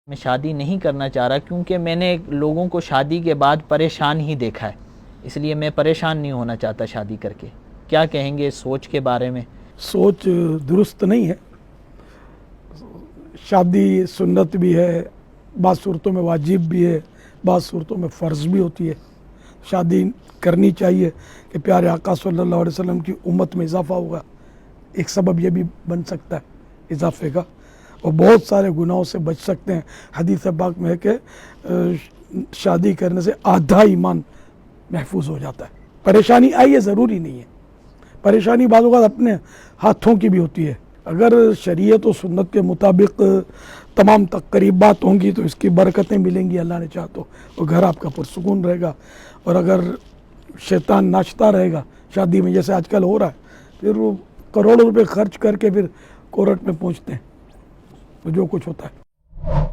میں شادی نہیں کرنا چاہ رہا کیونکہ میں نے لوگوں کو شادی کے بعد پریشان ہی دیکھا ہے، اس لیے میں پریشان نہیں ہونا چاہتا شادی کر کے۔ کیا کہیں گے اس سوچ کے بارے میں؟ سوچ درست نہیں ہے۔ شادی سنت بھی ہے، بعض صورتوں میں واجب بھی ہے، بعض صورتوں میں فرض بھی ہوتی ہے۔ شادی کرنی چاہیے کہ پیارے آقا صلی اللہ علیہ وسلم کی امت میں اضافہ ہوگا، ایک سبب یہ بھی بن سکتا ہے اضافے کا، اور بہت سارے گناہوں سے بچ سکتے ہیں۔ حدیث پاک میں ہے کہ شادی کرنے سے آدھا ایمان محفوظ ہو جاتا ہے۔ پریشانی آئی ہے ضروری نہیں ہے، پریشانی بعض اوقات اپنے ہاتھوں کی بھی ہوتی ہے۔ اگر شریعت و سنت کے مطابق تمام تقریبات ہوں گی تو اس کی برکتیں ملیں گی اللہ نے چاہا تو، اور گھر آپ کا پرسکون رہے گا۔ اور اگر شیطان ناچتا رہے گا شادی میں، جیسے آج کل ہو رہا ہے، پھر وہ کروڑوں روپے خرچ کر کے پھر کورٹ میں پہنچتے ہیں، تو جو کچھ ہوتا ہے۔